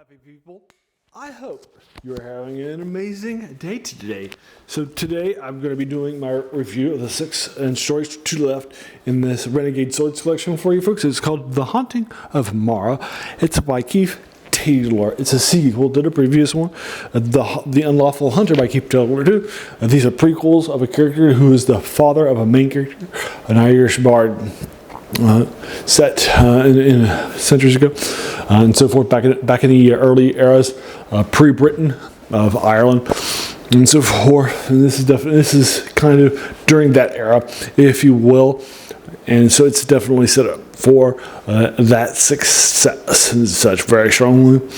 happy people. I hope you're having an amazing day today. So today I'm going to be doing my review of the 6 stories to the left in this Renegade Swords collection for you folks. It's called The Haunting of Mara. It's by Keith Taylor. It's a sequel to the previous one, the Unlawful Hunter by Keith Taylor too. These are prequels of a character who is the father of a main character, an Irish bard. Set in centuries ago, and so forth, back in the early eras, pre-Britain of Ireland, and so forth. And this is kind of during that era, if you will, and so it's definitely set up for that success and such very strongly.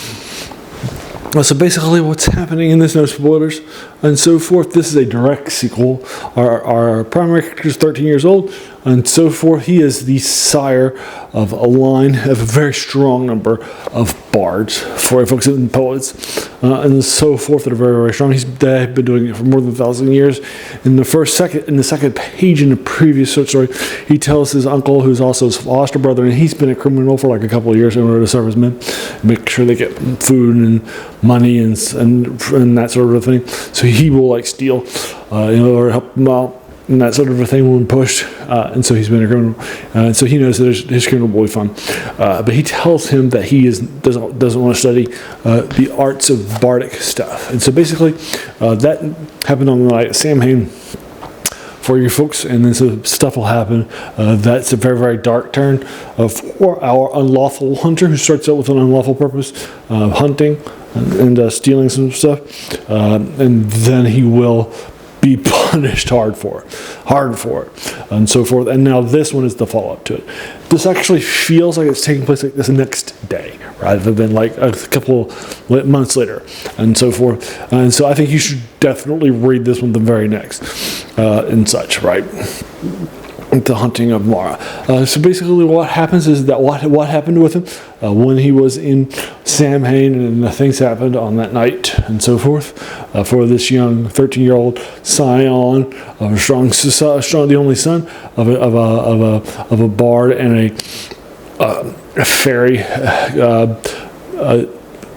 So basically what's happening in this, no spoilers, and so forth, this is a direct sequel. Our primary character is 13 years old, and so forth. He is the sire of a line of a very strong number of bards, for folks and poets, and so forth that are very, very strong. They've been doing it for more than 1,000 years. In the second page in the previous short story, he tells his uncle, who's also his foster brother, and he's been a criminal for like a couple of years in order to serve his men, make sure they get food and money and that sort of thing. So he will like steal in order to help them out. And that sort of a thing when pushed, and so he's been a criminal, and so he knows that his criminal will be fun. But he tells him that he doesn't want to study the arts of bardic stuff, and so basically that happened on the night of Samhain for you folks, and then some stuff will happen. That's a very, very dark turn for our unlawful hunter, who starts out with an unlawful purpose, hunting and stealing some stuff, and then he will be punished hard for it, and so forth. And now this one is the follow-up to it. This actually feels like it's taking place like this next day, rather than like a couple months later, and so forth. And so I think you should definitely read this one the very next, and such, right? The Haunting of Mara. So basically what happens is that what happened with him when he was in Samhain, and the things happened on that night and so forth, for this young 13-year-old scion of a strong, the only son of a bard and a fairy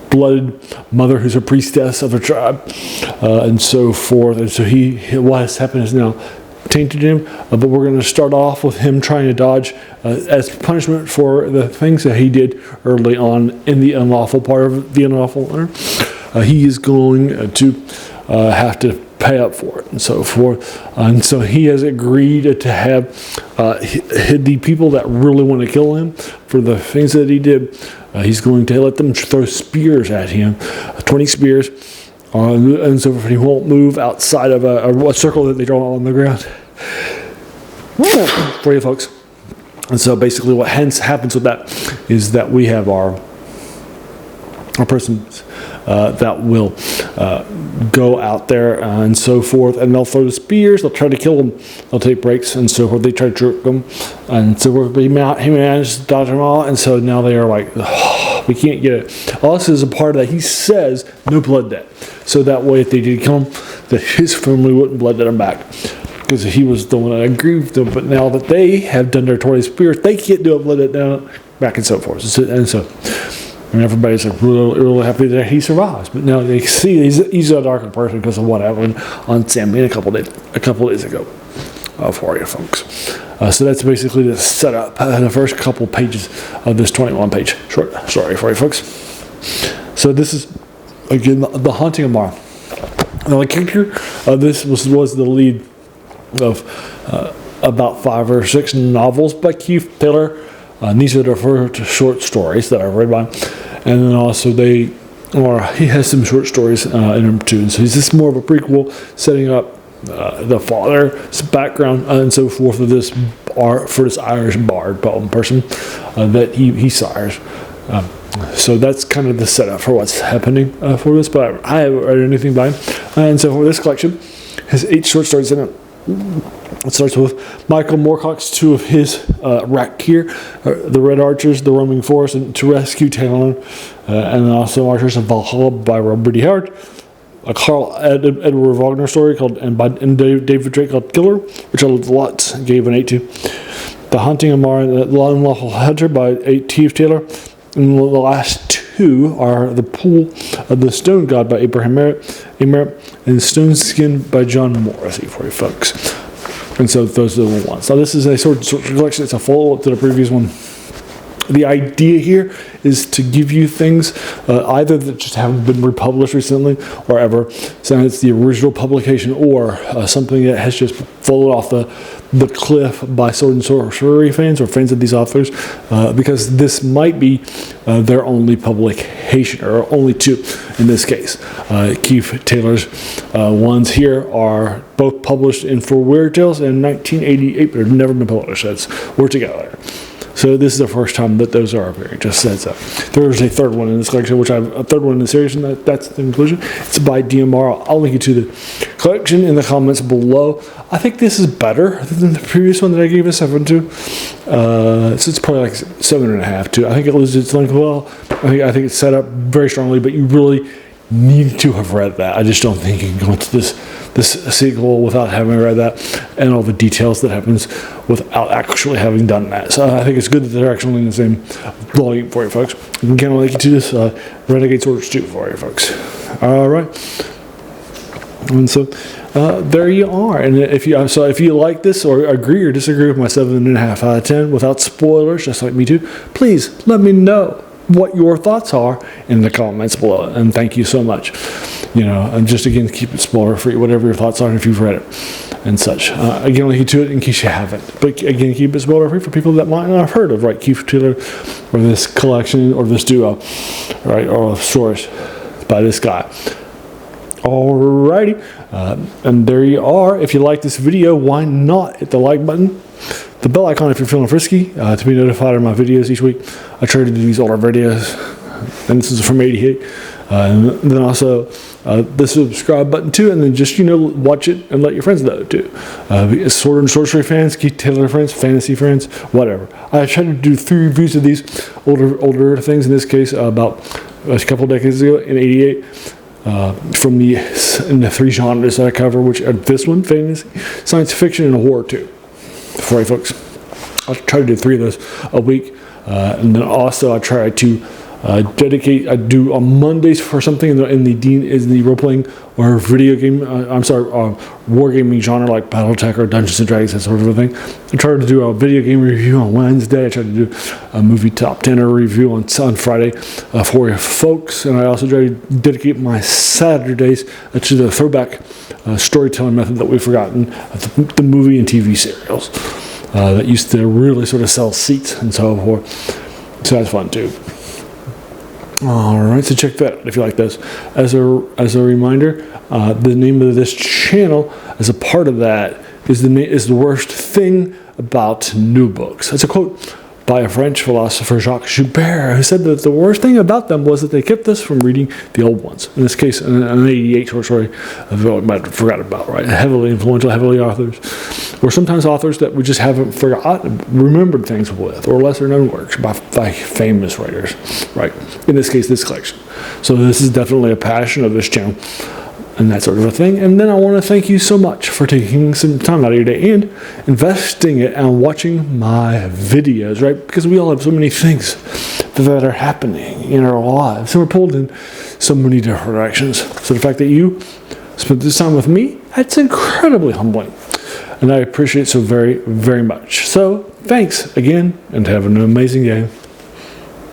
blooded mother who's a priestess of a tribe, and so forth. And so what has happened is now tainted him, but we're going to start off with him trying to dodge as punishment for the things that he did early on in the unlawful part of the Unlawful Hunter. He is going to have to pay up for it and so forth, and so he has agreed to have the people that really want to kill him for the things that he did, he's going to let them throw spears at him, 20 spears, and so he won't move outside of a circle that they draw on the ground for you folks. And so basically what happens with that is that we have our persons that will go out there and so forth, and they'll throw the spears, they'll try to kill them, they'll take breaks and so forth, they try to jerk them, and so he managed to dodge them all, and so now they are like, oh, we can't get it. Also, as a part of that, he says no blood debt, so that way if they did kill him, that his family wouldn't blood debt him back, because he was the one that agreed with them. But now that they have done their 20 spears, they can't do a blood debt down back and so forth, and everybody's like really happy that he survives. But now they see he's a darker person because of what happened on Samhain a couple days ago for you folks. So that's basically the setup, the first couple pages of this 21-page short story for you folks. So this is, again, The Haunting of Mara. Now the character this was the lead of about 5 or 6 novels by Keith Taylor. These are the short stories that I've read by, and then also he has some short stories in them too. And so he's more of a prequel, setting up the father's background and so forth of this Irish bard person that he sires. So that's kind of the setup for what's happening for this. But I haven't read anything by him, and so for this collection has 8 short stories in it. It starts with Michael Moorcock's 2 of his rack here, the Red Archers, the Roaming Forest, and To Rescue Talon, and then also Archers of Valhalla by Robert D. Howard, a Karl Edward Wagner story and David Drake called Killer, which I loved a lot, gave an 8 to. The Haunting of Mara, the Unlawful Hunter by Keith Taylor, and the last 2 2 are The Pool of the Stone God by Abraham Merritt, and Stone Skin by John Morressy for you folks. And so those are the ones. Now this is a Sword and Sorcery collection. It's a follow-up to the previous one. The idea here is to give you things either that just haven't been republished recently or ever, so it's the original publication, or something that has just fallen off the cliff by Sword and Sorcery fans or fans of these authors, because this might be their only publication, or only two in this case. Keith Taylor's ones here are both published in For Weird Tales in 1988, but have never been published since. We're together. So this is the first time that those are appearing. Just says that. There's a third one in this collection, which I've a third one in the series, and that's the conclusion. It's by DMR. I'll link you to the collection in the comments below. I think this is better than the previous one that I gave a 7 to. So it's probably like 7.5 to. I think it loses its length well. I think it's set up very strongly, but you really need to have read that. I just don't think you can go into this sequel without having read that and all the details that happens without actually having done that. So I think it's good that they're actually in the same volume for you folks. You can link to this Renegade Swords 2 for you folks. All right. And so there you are. And if you like this or agree or disagree with my 7.5 out of 10 without spoilers, just like me too, please let me know what your thoughts are in the comments below, and thank you so much. And just again, keep it spoiler free, whatever your thoughts are, and if you've read it and such. Again, I'll link you to it in case you haven't, but again, keep it spoiler free for people that might not have heard of Keith Taylor or this collection or this duo, right, or a source by this guy. Alrighty, and there you are. If you like this video, why not hit the like button, the bell icon if you're feeling frisky, to be notified of my videos each week. I try to do these older videos, and this is from 88. And then also the subscribe button too, and then just watch it and let your friends know too. Sword and Sorcery fans, Keith Taylor friends, fantasy friends, whatever. I tried to do 3 reviews of these older things. In this case, about a couple decades ago in '88. From the 3 genres that I cover, which are this one, fantasy, science fiction, and horror too. For you folks, I try to do 3 of those a week, and then also I try to I do on Mondays for something in the role playing or video game. Wargaming genre like BattleTech or Dungeons and Dragons, that sort of a thing. I try to do a video game review on Wednesday. I try to do a movie top 10 review on Friday for you folks, and I also try to dedicate my Saturdays to the throwback storytelling method that we've forgotten, the movie and TV serials that used to really sort of sell seats and so forth. So that's fun too. Alright, so check that out if you like this. As a reminder, the name of this channel, as a part of that, is the worst thing about new books. That's a quote by a French philosopher, Jacques Joubert, who said that the worst thing about them was that they kept us from reading the old ones. In this case, an 88 short story I might have forgot about, right? Heavily influential, authors, or sometimes authors that we just haven't remembered things with, or lesser known works by famous writers, right? In this case, this collection. So this is definitely a passion of this channel and that sort of a thing. And then I want to thank you so much for taking some time out of your day and investing it and watching my videos, right? Because we all have so many things that are happening in our lives, and we're pulled in so many different directions. So the fact that you spent this time with me, that's incredibly humbling, and I appreciate it so very, very much. So thanks again, and have an amazing day.